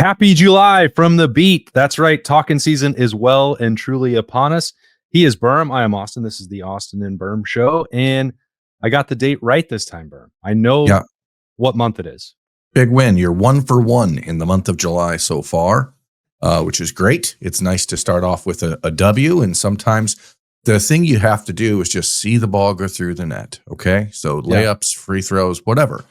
Happy July from the beat. That's right. Talking season is well and truly upon us. He is Birm. I am Austin. This is the Austin and Birm show. And I got the date right this time, Birm. I know what month it is. Big win. You're 1 for 1 in the month of July so far, which is great. It's nice to start off with a W. And sometimes the thing you have to do is just see the ball go through the net. Okay. So layups, free throws, whatever.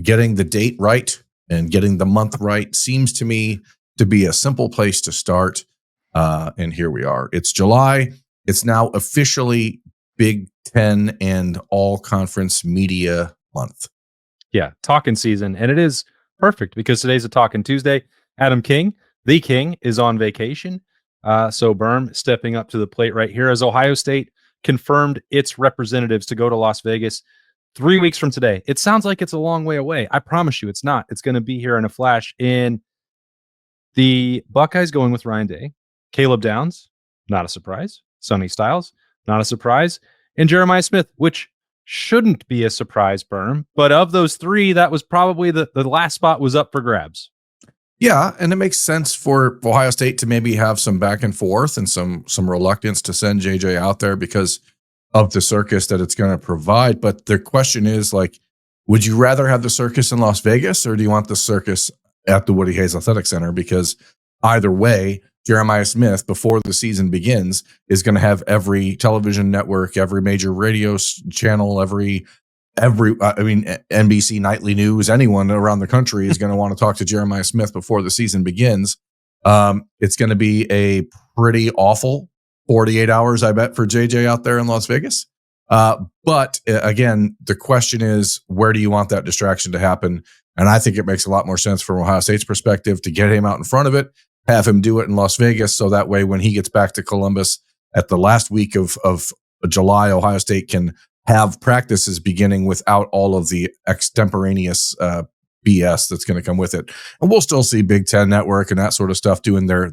Getting the date right and getting the month right seems to me to be a simple place to start. And here we are. It's July. It's now officially Big Ten and all conference media month. Yeah, talking season. And it is perfect because today's a Talking Tuesday. Adam King, the King, is on vacation. So Birm stepping up to the plate right here as Ohio State confirmed its representatives to go to Las Vegas 3 weeks from today. It sounds like it's a long way away. I promise you it's not. It's going to be here in a flash. And the Buckeyes going with Ryan Day, Caleb Downs, not a surprise. Sonny Styles, not a surprise. And Jeremiah Smith, which shouldn't be a surprise, Birm. But of those three, that was probably the last spot was up for grabs. Yeah, and it makes sense for Ohio State to maybe have some back and forth and some reluctance to send JJ out there because of the circus that it's going to provide. But the question is, like, would you rather have the circus in Las Vegas or do you want the circus at the Woody Hayes Athletic Center? Because either way, Jeremiah Smith, before the season begins, is going to have every television network, every major radio channel, every NBC Nightly News, anyone around the country is going to want to talk to Jeremiah Smith before the season begins. It's going to be a pretty awful 48 hours, I bet, for JJ out there in Las Vegas. But again, the question is, where do you want that distraction to happen? And I think it makes a lot more sense from Ohio State's perspective to get him out in front of it, have him do it in Las Vegas. So that way, when he gets back to Columbus at the last week of July, Ohio State can have practices beginning without all of the extemporaneous BS that's going to come with it. And we'll still see Big Ten Network and that sort of stuff doing their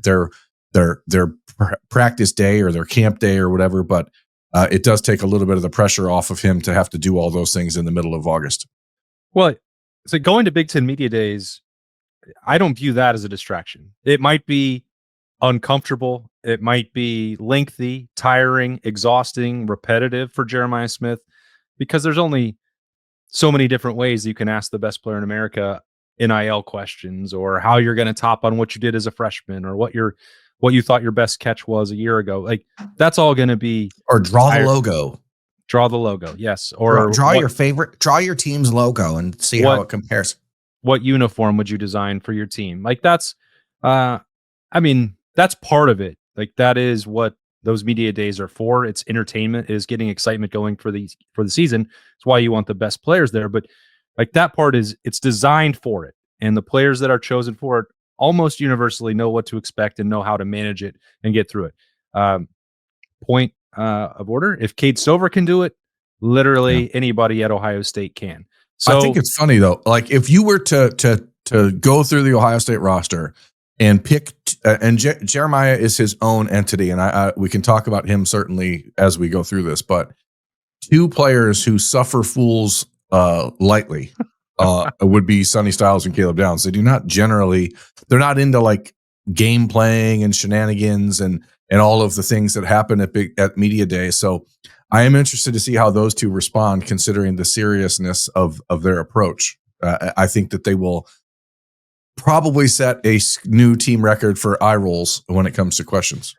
practice day or their camp day or whatever. But it does take a little bit of the pressure off of him to have to do all those things in the middle of August. Well, so going to Big Ten Media Days, I don't view that as a distraction. It might be uncomfortable. It might be lengthy, tiring, exhausting, repetitive for Jeremiah Smith because there's only so many different ways you can ask the best player in America NIL questions or how you're going to top on what you did as a freshman or what you thought your best catch was a year ago. Like that's all going to be or draw the logo. Draw the logo. Yes. Or draw your team's logo and see how it compares. What uniform would you design for your team? Like that's that's part of it. Like that is what those media days are for. It's entertainment, is getting excitement going for the season. It's why you want the best players there. But like that part it's designed for it. And the players that are chosen for it almost universally know what to expect and know how to manage it and get through it. Point of order. If Cade Stover can do it, literally anybody at Ohio State can. So I think it's funny though. Like if you were to go through the Ohio State roster and pick, Jeremiah is his own entity, and we can talk about him certainly as we go through this. But two players who suffer fools lightly would be Sonny Styles and Caleb Downs. They're not into like game playing and shenanigans and all of the things that happen at media day. So I am interested to see how those two respond, considering the seriousness of their approach. I think that they will probably set a new team record for eye rolls when it comes to questions.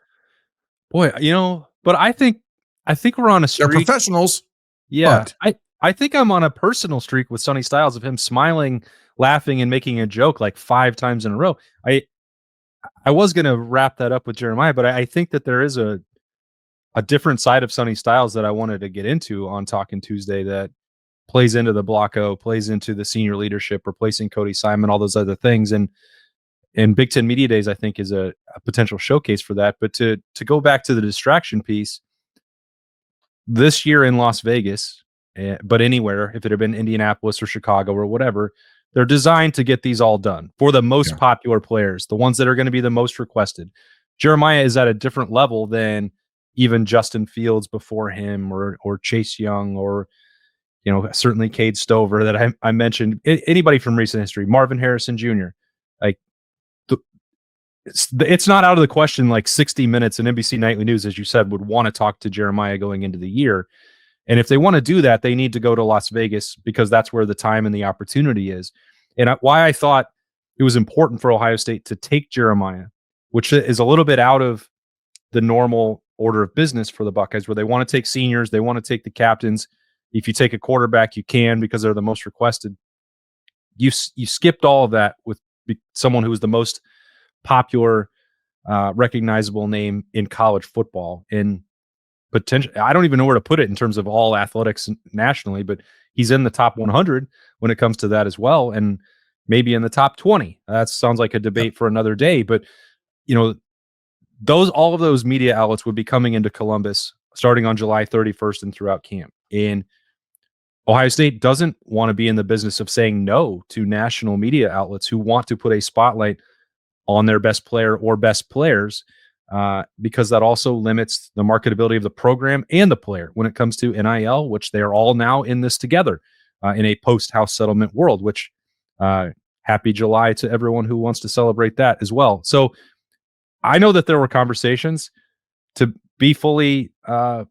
Boy, but I think we're on a streak. They're professionals. Yeah, I think I'm on a personal streak with Sonny Styles of him smiling, laughing, and making a joke like 5 times in a row. I was going to wrap that up with Jeremiah, but I think that there is a different side of Sonny Styles that I wanted to get into on Talking Tuesday that plays into the Block O, plays into the senior leadership, replacing Cody Simon, all those other things. And Big Ten Media Days, I think, is a potential showcase for that. But to go back to the distraction piece, this year in Las Vegas, but anywhere, if it had been Indianapolis or Chicago or whatever, they're designed to get these all done for the most popular players, the ones that are going to be the most requested. Jeremiah is at a different level than even Justin Fields before him or Chase Young or certainly Cade Stover that I mentioned, anybody from recent history, Marvin Harrison Jr. Like it's not out of the question. Like 60 Minutes and NBC Nightly News, as you said, would want to talk to Jeremiah going into the year. And if they want to do that, they need to go to Las Vegas because that's where the time and the opportunity is. And why I thought it was important for Ohio State to take Jeremiah, which is a little bit out of the normal order of business for the Buckeyes, where they want to take seniors, they want to take the captains. If you take a quarterback, you can because they're the most requested. You skipped all of that with someone who was the most popular, recognizable name in college football. And potential, I don't even know where to put it in terms of all athletics nationally, but he's in the top 100 when it comes to that as well, and maybe in the top 20. That sounds like a debate for another day, but all of those media outlets would be coming into Columbus starting on July 31st and throughout camp. And Ohio State doesn't want to be in the business of saying no to national media outlets who want to put a spotlight on their best player or best players, because that also limits the marketability of the program and the player when it comes to NIL, which they are all now in this together in a post-house settlement world, which happy July to everyone who wants to celebrate that as well. So I know that there were conversations. To be fully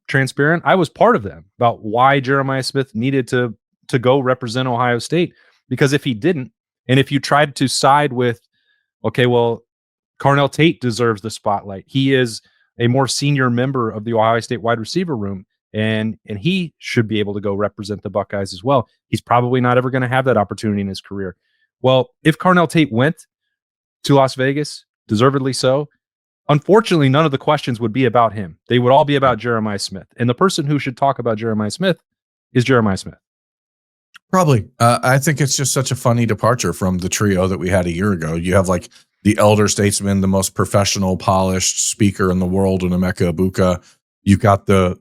transparent, I was part of them about why Jeremiah Smith needed to go represent Ohio State, because if he didn't, and if you tried to side with, okay, well, Carnell Tate deserves the spotlight. He is a more senior member of the Ohio State wide receiver room, and he should be able to go represent the Buckeyes as well. He's probably not ever going to have that opportunity in his career. Well, if Carnell Tate went to Las Vegas, deservedly so, unfortunately, none of the questions would be about him. They would all be about Jeremiah Smith. And the person who should talk about Jeremiah Smith is Jeremiah Smith. Probably. I think it's just such a funny departure from the trio that we had a year ago. You have like the elder statesman, the most professional, polished speaker in the world in Emeka Ibuka. You've got the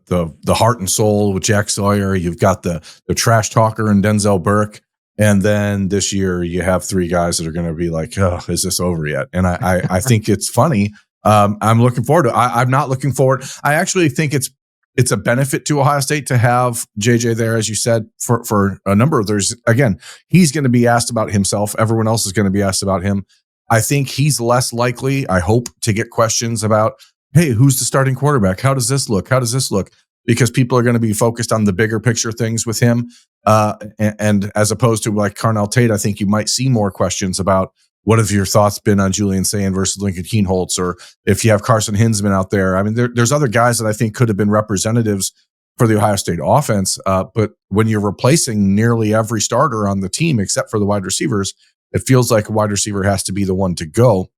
heart and soul with Jack Sawyer. You've got the trash talker in Denzel Burke. And then this year you have three guys that are going to be like, oh, is this over yet? And I think it's funny. I'm looking forward to it. I'm not looking forward. I actually think it's a benefit to Ohio State to have JJ there, as you said, for a number of there's again, he's going to be asked about himself. Everyone else is going to be asked about him. I think he's less likely, I hope, to get questions about, hey, who's the starting quarterback? How does this look? How does this look? Because people are going to be focused on the bigger picture things with him. And as opposed to like Carnell Tate, I think you might see more questions about, what have your thoughts been on Julian Sayin versus Lincoln Kienholz? Or if you have Carson Hinsman out there, I mean, there's other guys that I think could have been representatives for the Ohio State offense. But when you're replacing nearly every starter on the team, except for the wide receivers, it feels like a wide receiver has to be the one to go.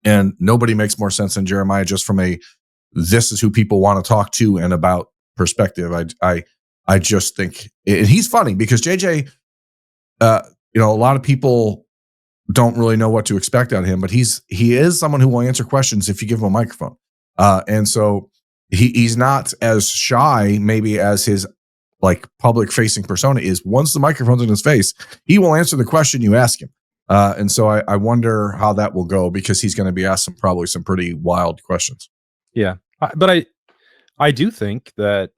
And nobody makes more sense than Jeremiah just from this is who people want to talk to and about perspective. I just think, and he's funny because JJ, a lot of people don't really know what to expect out of him, but he is someone who will answer questions if you give him a microphone. And so he's not as shy maybe as his like public facing persona is. Once the microphone's in his face, he will answer the question you ask him. And so I wonder how that will go, because he's going to be asked probably some pretty wild questions. Yeah. But I do think that,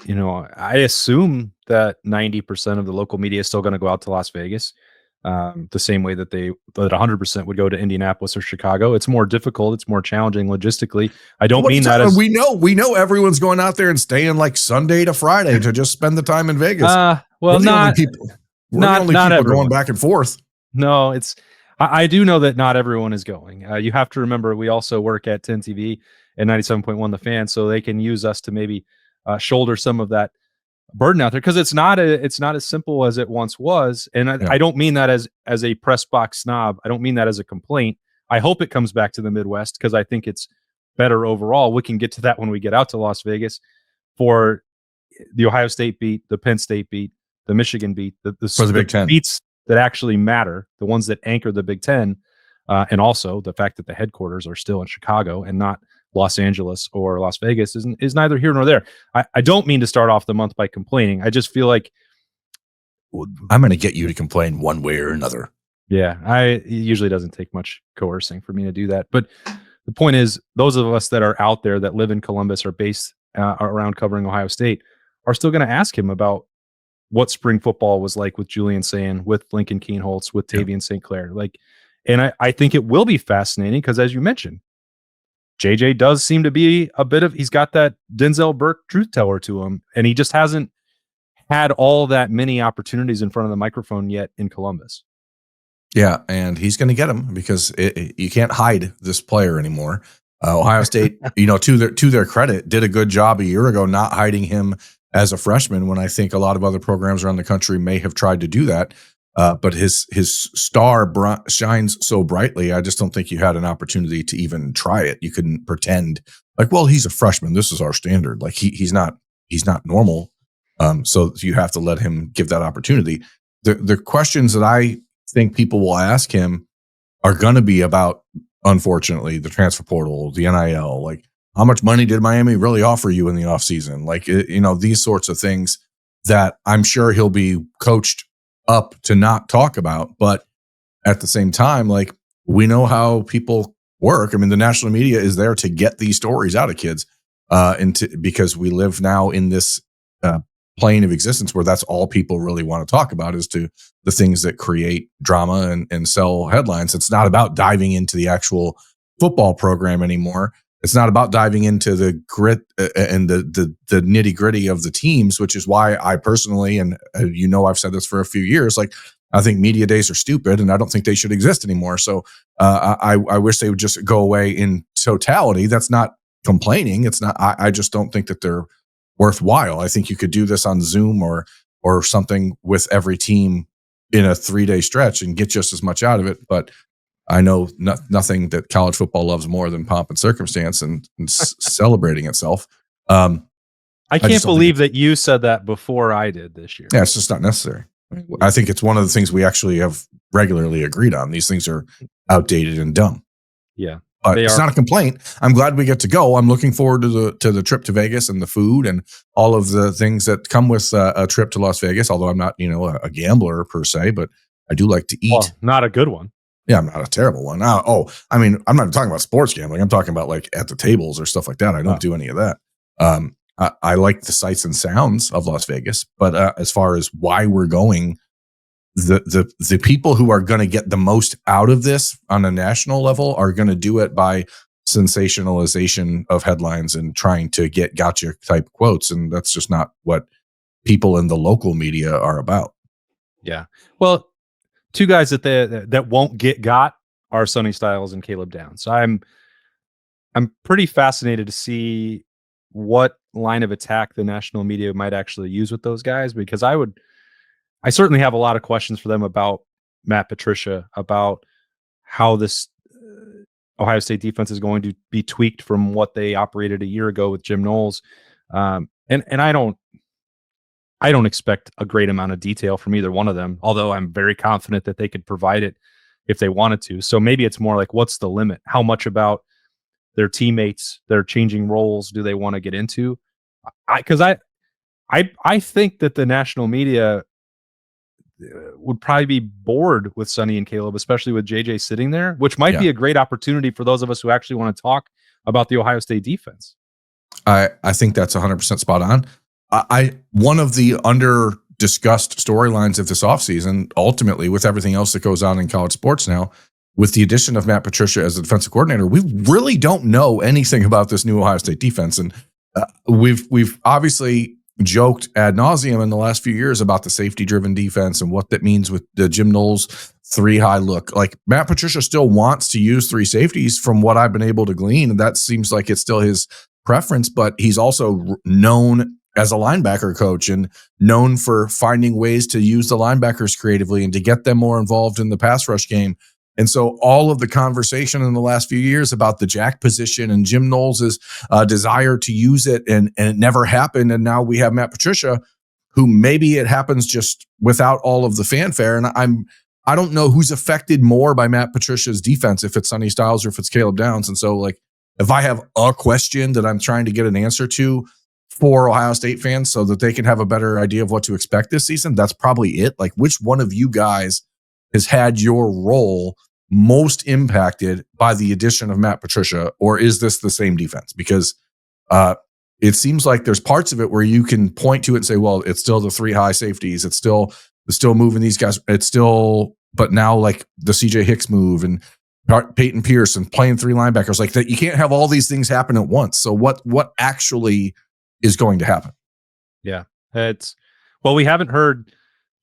I assume that 90% of the local media is still going to go out to Las Vegas. The same way that 100% would go to Indianapolis or Chicago. It's more difficult. It's more challenging logistically. I don't mean that as we know everyone's going out there and staying like Sunday to Friday to just spend the time in Vegas. Well, we're not the only people going back and forth. No, I do know that not everyone is going. You have to remember, we also work at 10 TV and 97.1 The Fan, so they can use us to maybe shoulder some of that burden out there, because it's not as simple as it once was. And I don't mean that as a press box snob. I don't mean that as a complaint. I hope it comes back to the Midwest, because I think it's better overall. We can get to that when we get out to Las Vegas for the Ohio State beat, the Penn State beat, the Michigan beat, the Big Ten beats that actually matter, the ones that anchor the Big Ten, and also the fact that the headquarters are still in Chicago and not Los Angeles or Las Vegas is neither here nor there. I don't mean to start off the month by complaining. I just feel like I'm going to get you to complain one way or another. Yeah, it usually doesn't take much coercing for me to do that. But the point is, those of us that are out there that live in Columbus or based around covering Ohio State are still going to ask him about what spring football was like with Julian Sayin, with Lincoln Kienholz, with Tavian St. Clair. Like, And I think it will be fascinating because, as you mentioned, JJ does seem to be he's got that Denzel Burke truth teller to him, and he just hasn't had all that many opportunities in front of the microphone yet in Columbus. Yeah, and he's going to get them because you can't hide this player anymore. Ohio State, to their credit, did a good job a year ago not hiding him as a freshman when I think a lot of other programs around the country may have tried to do that. But his star shines so brightly. I just don't think you had an opportunity to even try it. You couldn't pretend like, well, he's a freshman. This is our standard. Like he's not normal. So you have to let him give that opportunity. The questions that I think people will ask him are going to be about, unfortunately, the transfer portal, the NIL, like how much money did Miami really offer you in the offseason? Like, these sorts of things that I'm sure he'll be coached up to not talk about. But at the same time, like, we know how people work. I mean, the national media is there to get these stories out of kids because we live now in this plane of existence where that's all people really want to talk about is to the things that create drama and sell headlines. It's not about diving into the actual football program anymore. It's not about diving into the grit and the nitty gritty of the teams, which is why I personally, and I've said this for a few years, like I think media days are stupid and I don't think they should exist anymore. So I wish they would just go away in totality. That's not complaining. It's not, I just don't think that they're worthwhile. I think you could do this on Zoom or something with every team in a 3-day stretch and get just as much out of it. But I know nothing that college football loves more than pomp and circumstance and celebrating itself. I can't believe that you said that before I did this year. Yeah, it's just not necessary. I think it's one of the things we actually have regularly agreed on. These things are outdated and dumb. Yeah. But it's not a complaint. I'm glad we get to go. I'm looking forward to the trip to Vegas and the food and all of the things that come with a trip to Las Vegas. Although I'm not, a gambler per se, but I do like to eat. Well, not a good one. Yeah, I'm not a terrible one. I'm not talking about sports gambling. I'm talking about like at the tables or stuff like that. I don't do any of that. I like the sights and sounds of Las Vegas, but as far as why we're going, the people who are going to get the most out of this on a national level are going to do it by sensationalization of headlines and trying to get gotcha type quotes. And that's just not what people in the local media are about. Yeah. Well, two guys that won't get got are Sonny Styles and Caleb Downs. So I'm pretty fascinated to see what line of attack the national media might actually use with those guys, because I certainly have a lot of questions for them about Matt Patricia, about how this Ohio State defense is going to be tweaked from what they operated a year ago with Jim Knowles. And I don't expect a great amount of detail from either one of them, although I'm very confident that they could provide it if they wanted to. So maybe it's more like, what's the limit? How much about their teammates, their changing roles do they want to get into? Because I think that the national media would probably be bored with Sonny and Caleb, especially with JJ sitting there, which might be a great opportunity for those of us who actually want to talk about the Ohio State defense. I think that's 100% spot on. One of the under discussed storylines of this offseason, ultimately with everything else that goes on in college sports now, with the addition of Matt Patricia as the defensive coordinator, we really don't know anything about this new Ohio State defense. And we've obviously joked ad nauseum in the last few years about the safety-driven defense and what that means with the Jim Knowles 3-high look. Like, Matt Patricia still wants to use 3 safeties from what I've been able to glean, and that seems like it's still his preference, but he's also known as a linebacker coach and known for finding ways to use the linebackers creatively and to get them more involved in the pass rush game. And so all of the conversation in the last few years about the jack position and Jim Knowles' desire to use it, and it never happened. And now we have Matt Patricia, who maybe it happens just without all of the fanfare. And I don't know who's affected more by Matt Patricia's defense, if it's Sonny Styles or if it's Caleb Downs. And so, like, if I have a question that I'm trying to get an answer to for Ohio State fans so that they can have a better idea of what to expect this season, that's probably it. Like, which one of you guys has had your role most impacted by the addition of Matt Patricia, or is this the same defense? Because it seems like there's parts of it where you can point to it and say, well, it's still the 3 high safeties. It's still moving these guys. It's still but now like the CJ Hicks move and Peyton Pierce and playing 3 linebackers like that, you can't have all these things happen at once. So what actually is going to happen? Yeah, we haven't heard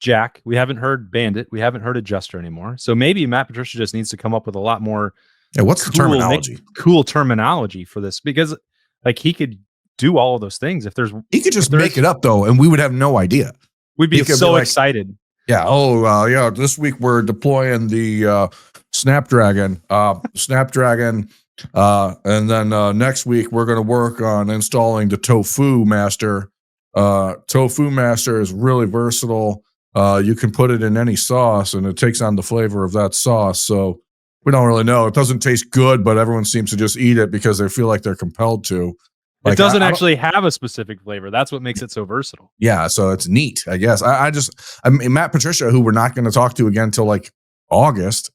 Jack, we haven't heard Bandit, we haven't heard Adjuster anymore. So maybe Matt Patricia just needs to come up with a lot more. Yeah, what's the terminology? Cool terminology for this, because like he could do all of those things he could just make it up though, and we would have no iddia. We'd be so excited. Yeah. Oh, yeah. This week we're deploying the Snapdragon, and then next week we're going to work on installing the Tofu Master. Tofu Master is really versatile. You can put it in any sauce, and it takes on the flavor of that sauce. So we don't really know. It doesn't taste good, but everyone seems to just eat it because they feel like they're compelled to. Like, it doesn't actually have a specific flavor. That's what makes it so versatile. Yeah, so it's neat, I guess. I mean, Matt Patricia, who we're not going to talk to again until like August,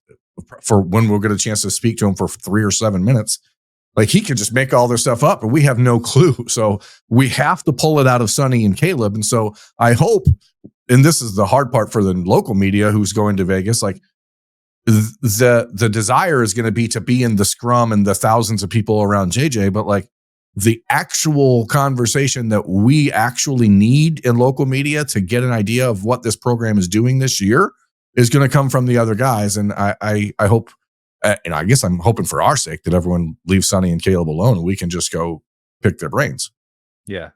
for when we'll get a chance to speak to him for 3 or 7 minutes. Like he could just make all their stuff up, and we have no clue. So we have to pull it out of Sonny and Caleb. And so I hope, and this is the hard part for the local media who's going to Vegas, like the desire is going to be in the scrum and the thousands of people around JJ, but like the actual conversation that we actually need in local media to get an idea of what this program is doing this year is going to come from the other guys. And I hope, and I guess I'm hoping for our sake that everyone leaves Sonny and Caleb alone and we can just go pick their brains. Yeah.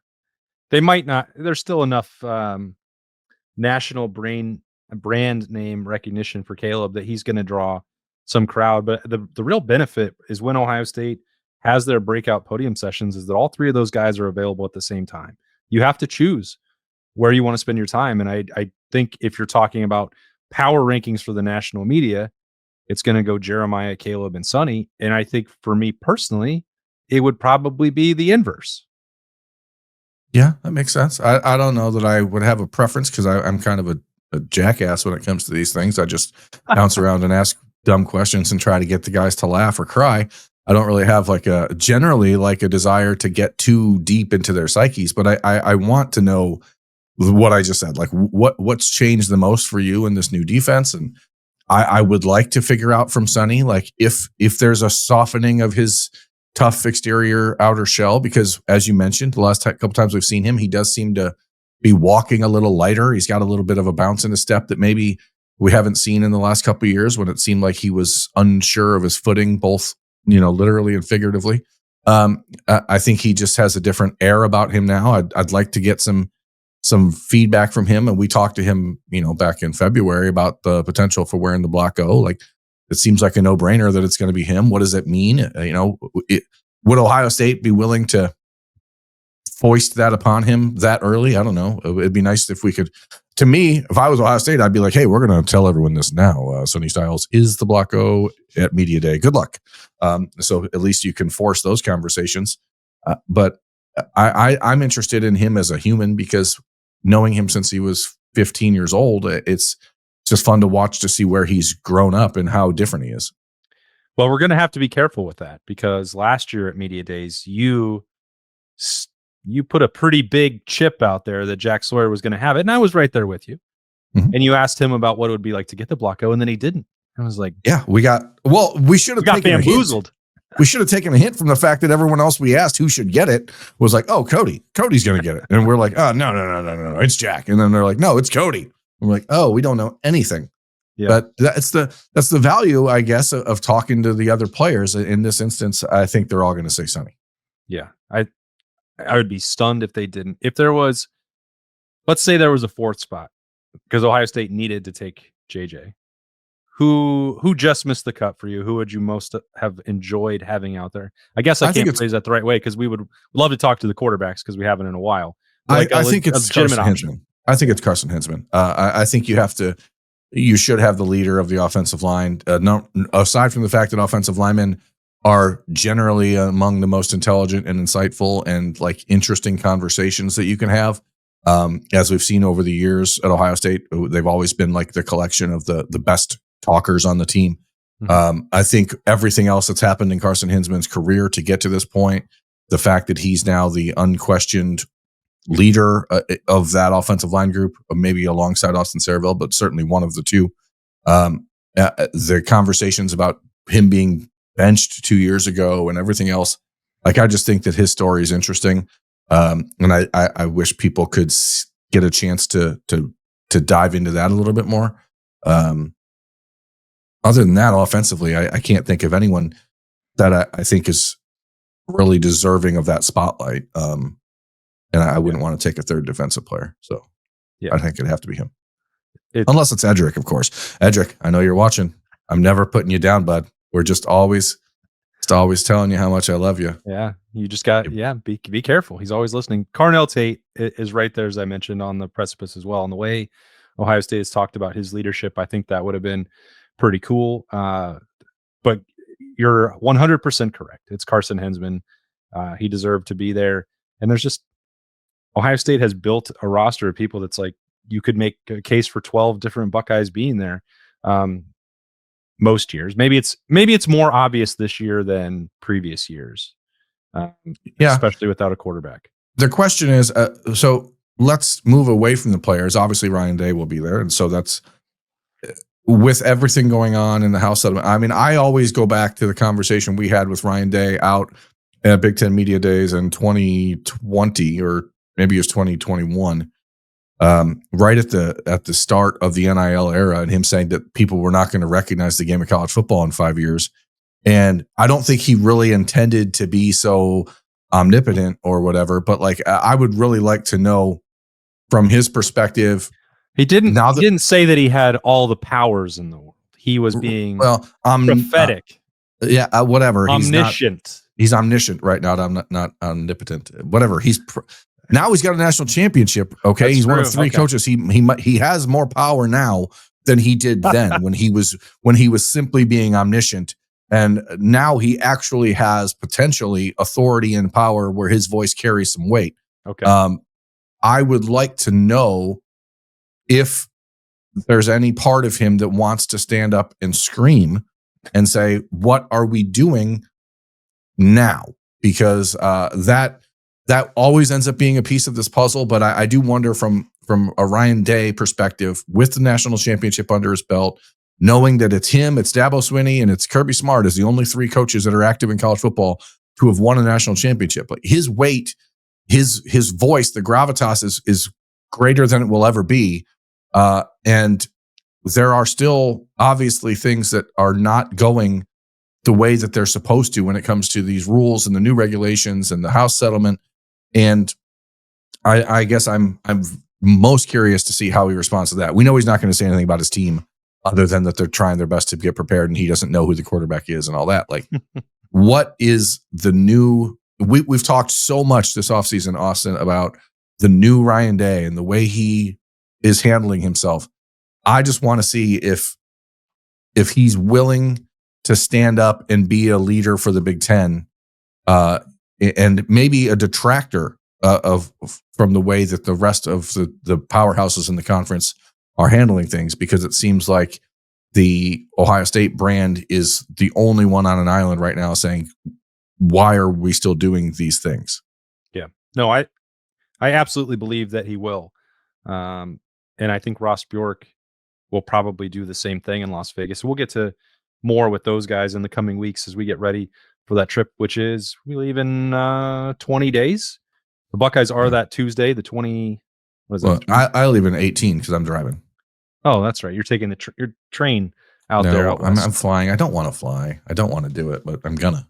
They might not, there's still enough national brand name recognition for Caleb that he's going to draw some crowd. But the real benefit is when Ohio State has their breakout podium sessions is that all 3 of those guys are available at the same time. You have to choose where you want to spend your time. And I think if you're talking about power rankings for the national media, it's going to go Jeremiah, Caleb, and Sonny. And I think for me personally, it would probably be the inverse. Yeah, that makes sense. I don't know that I would have a preference because I'm kind of a jackass when it comes to these things. I just bounce around and ask dumb questions and try to get the guys to laugh or cry. I don't really have generally a desire to get too deep into their psyches, but I want to know what I just said, like what's changed the most for you in this new defense. And I would like to figure out from Sonny, like if there's a softening of his tough exterior outer shell, because as you mentioned, the last couple times we've seen him, he does seem to be walking a little lighter. He's got a little bit of a bounce in his step that maybe we haven't seen in the last couple of years when it seemed like he was unsure of his footing, both literally and figuratively. I think he just has a different air about him now. I'd like to get some feedback from him. And we talked to him, back in February about the potential for wearing the Block O. Like it seems like a no brainer that it's going to be him. What does it mean? Would Ohio State be willing to foist that upon him that early? I don't know. It'd be nice if we could. To me, if I was Ohio State, I'd be like, hey, we're going to tell everyone this now. Sonny Styles is the Block O at Media Day. Good luck. So at least you can force those conversations. But I'm interested in him as a human because knowing him since he was 15 years old, it's just fun to watch to see where he's grown up and how different he is. Well, we're going to have to be careful with that because last year at Media Days, you put a pretty big chip out there that Jack Sawyer was going to have it. And I was right there with you. Mm-hmm. And you asked him about what it would be like to get the Block O, and then he didn't. I was like, yeah, we should have taken bamboozled. We should have taken a hint from the fact that everyone else we asked who should get it was like, oh, Cody's going to get it. And we're like, oh, no, it's Jack. And then they're like, no, it's Cody. And we're like, oh, we don't know anything. Yeah. But that's the value, I guess, of talking to the other players. In this instance, I think they're all going to say Sonny. Yeah. I would be stunned if they didn't. If there was, let's say there was a 4th spot because Ohio State needed to take JJ. Who just missed the cut for you? Who would you most have enjoyed having out there? I guess I can't phrase that the right way because we would love to talk to the quarterbacks because we haven't in a while. I think it's Carson Hinzman. I think it's Carson Hinzman. I think you should have the leader of the offensive line. Aside from the fact that offensive linemen are generally among the most intelligent and insightful and like interesting conversations that you can have. As we've seen over the years at Ohio State, they've always been like the collection of the best talkers on the team. Mm-hmm. I think everything else that's happened in Carson Hinzman's career to get to this point, the fact that he's now the unquestioned leader of that offensive line group, maybe alongside Austin Saraville, but certainly one of the two. the conversations about him being benched 2 years ago and everything else. Like, I just think that his story is interesting. And I wish people could get a chance to dive into that a little bit more. Other than that, offensively, I can't think of anyone that I think is really deserving of that spotlight. And I wouldn't want to take a third defensive player. So I think it'd have to be him. Unless it's Edric, of course. Edric, I know you're watching. I'm never putting you down, bud. We're just always telling you how much I love you. Yeah, you just got be careful. He's always listening. Carnell Tate is right there, as I mentioned, on the precipice as well. And the way Ohio State has talked about his leadership, I think that would have been pretty cool. But you're 100% correct. It's Carson Hensman. He deserved to be there. And there's just Ohio State has built a roster of people that's like, you could make a case for 12 different Buckeyes being there. Most years, maybe it's more obvious this year than previous years. Especially without a quarterback. The question is, so let's move away from the players. Obviously, Ryan Day will be there, and so that's with everything going on in the House settlement. I mean, I always go back to the conversation we had with Ryan Day out at Big Ten Media Days in 2020, or maybe it was 2021. Right at the start of the NIL era, and him saying that people were not going to recognize the game of college football in 5 years. And I don't think he really intended to be so omnipotent or whatever, but like, I would really like to know from his perspective. He didn't say that he had all the powers in the world. He was being prophetic. Whatever. Omniscient. He's omniscient, right? Not omnipotent. Whatever. Now he's got a national championship. Okay, That's he's true. One of three coaches. He has more power now than he did then when he was simply being omniscient. And now he actually has potentially authority and power where his voice carries some weight. Okay. I would like to know if there's any part of him that wants to stand up and scream and say, "What are we doing now?" Because that always ends up being a piece of this puzzle. But I do wonder from a Ryan Day perspective, with the national championship under his belt, knowing that it's him, it's Dabo Swinney, and it's Kirby Smart as the only three coaches that are active in college football to have won a national championship. Like, his weight, his voice, the gravitas is greater than it will ever be. And there are still obviously things that are not going the way that they're supposed to when it comes to these rules and the new regulations and the House settlement. And I guess I'm most curious to see how he responds to that. We know he's not going to say anything about his team other than that they're trying their best to get prepared and he doesn't know who the quarterback is and all that. Like, what is the new? We've talked so much this offseason, Austin, about the new Ryan Day and the way he is handling himself. I just want to see if he's willing to stand up and be a leader for the Big Ten, and maybe a detractor from the way that the rest of the powerhouses in the conference are handling things, because it seems like the Ohio State brand is the only one on an island right now saying, why are we still doing these things? Yeah, no, I absolutely believe that he will. And I think Ross Bjork will probably do the same thing in Las Vegas. We'll get to more with those guys in the coming weeks as we get ready for that trip, which is we leave in 20 days. The Buckeyes are that Tuesday, the 20. What is that? I leave in 18 because I'm driving. Oh, that's right. You're taking your train out there. I'm flying. I don't want to fly. I don't want to do it, but I'm gonna.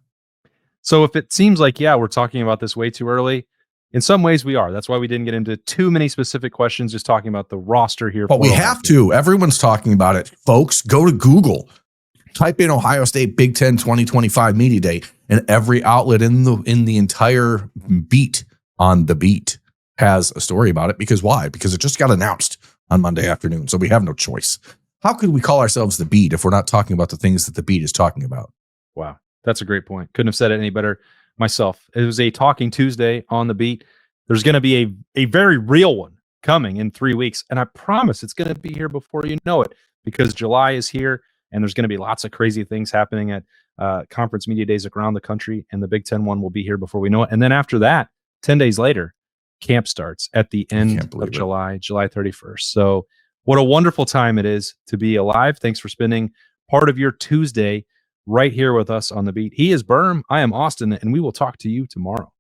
So if it seems like, we're talking about this way too early, in some ways we are. That's why we didn't get into too many specific questions, just talking about the roster here. But we have to. Everyone's talking about it. Folks, go to Google. Type in Ohio State Big Ten 2025 Media Day, and every outlet in the entire beat on the beat has a story about it. Because why? Because it just got announced on Monday afternoon. So we have no choice. How could we call ourselves the beat if we're not talking about the things that the beat is talking about? Wow. That's a great point. Couldn't have said it any better myself. It was a Talking Tuesday on the beat. There's going to be a very real one coming in 3 weeks. And I promise it's going to be here before you know it, because July is here and there's going to be lots of crazy things happening at conference media days around the country. And the Big Ten one will be here before we know it. And then after that, 10 days later, camp starts at the end of July 31st. So what a wonderful time it is to be alive. Thanks for spending part of your Tuesday right here with us on The Beat. He is Birm. I am Austin, and we will talk to you tomorrow.